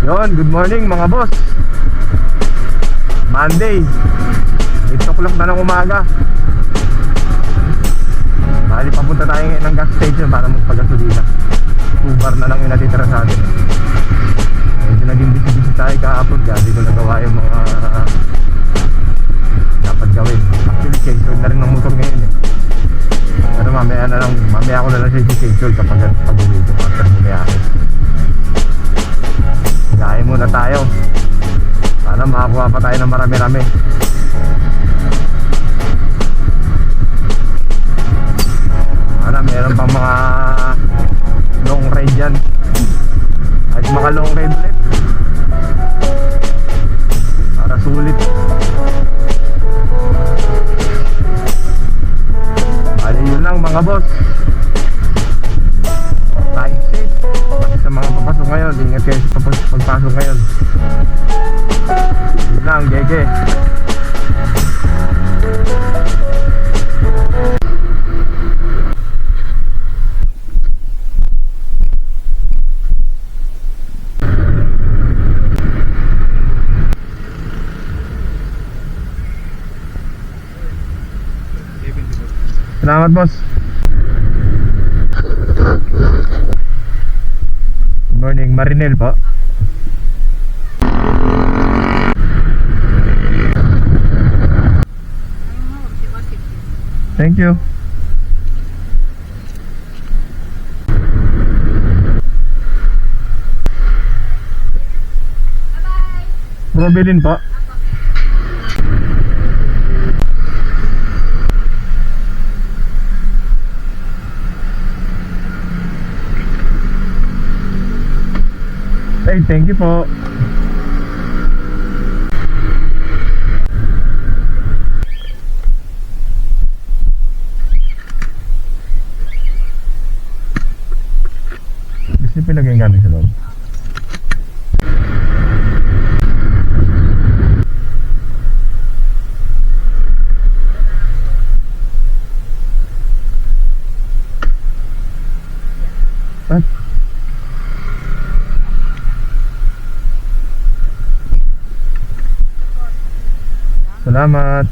Yon, good morning mga boss. Monday 8 o'clock na ng umaga. Bali papunta tayo ngayon ng gas station para magpagasolina. 2 bar na lang yung natitira sa atin. Medyo naging busy tayo kahapon, kaya di ko nagawa yung mga dapat gawin. Actually schedule na rin ng motor ngayon eh. Pero mamaya ako na lang siya i-schedule kapag pag-uwi ko after bumiyahe. Gaya muna tayo para makakuha pa tayo ng marami-rami. Para meron pang mga long ride dyan at mga long ride ulit para sulit. Bali yun lang mga boss. Time safe pati sa mga papasok ngayon. Ingat kayo sa pagpasok ngayon. Yun lang, gege. Salamat boss. Good morning, Marinel po. Thank you. Robilin po. Hey, thank you po. Gusto niyo pinagay galing sa loob? At salamat.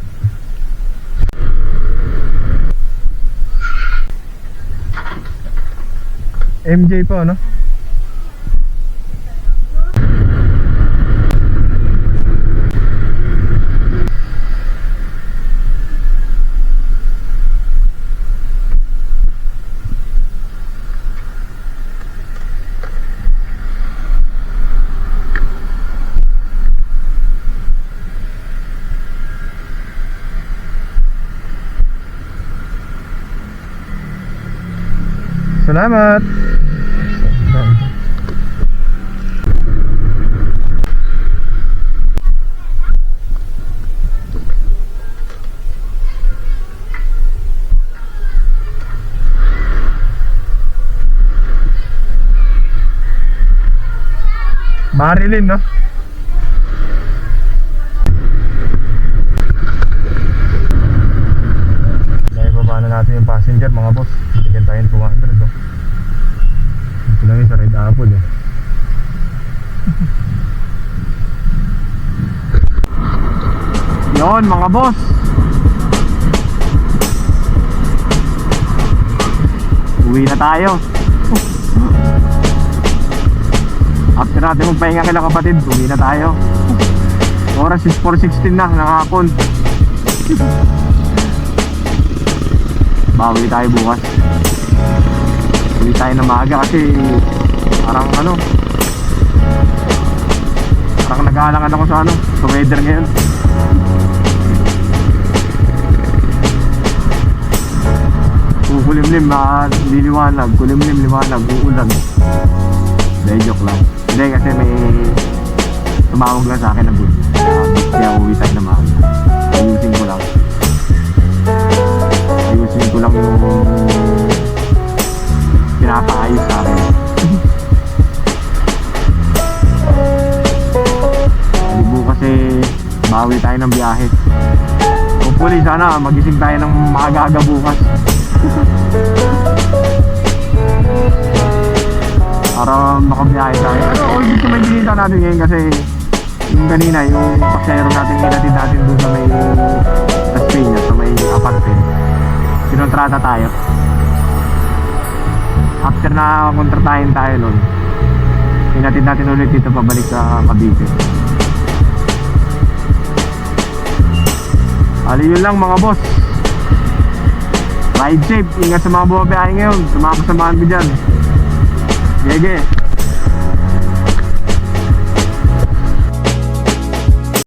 MJ po, no? Salamat. Marilyn, no? Naibaba na natin yung passenger mga boss. Bigyan tayo ng 200, no? Ito lang yung sa Red Apple eh. Yun mga boss, uwi na tayo. After natin magpahinga kila kapatid, uwi na tayo. Oras is 4:16 na ng hapon. Bawi tayo bukas. Uwi tayo na maaga kasi parang parang nag-aalangan ako sa weather ngayon. Kulimlim, liliwanag, kulimlim, liwanag, uulan. Hindi, joke lang. Hindi, kasi may tumawag lang sa akin na good. Kaya uwi tayo na maaga. Ayusin ko lang yung pinapaayos sa akin. Hindi po kasi bawi tayo ng biyahe. Hopefully sana magising tayo ng maaga-aga bukas. Para makabiyahe tayo. Pero all dito may binita lang natin ngayon kasi yung kanina, yung pasero natin, hinatid natin doon sa may Las Piñas, sa may apartment. Kinontrata tayo. After na kontratahin tayo nun, hinatid natin ulit dito pabalik sa Cavite. Ali, yun lang mga boss. Ride safe, ingat sa mga bumabiyahe ngayon. Sa mga kasamahan ko dyan. Gege.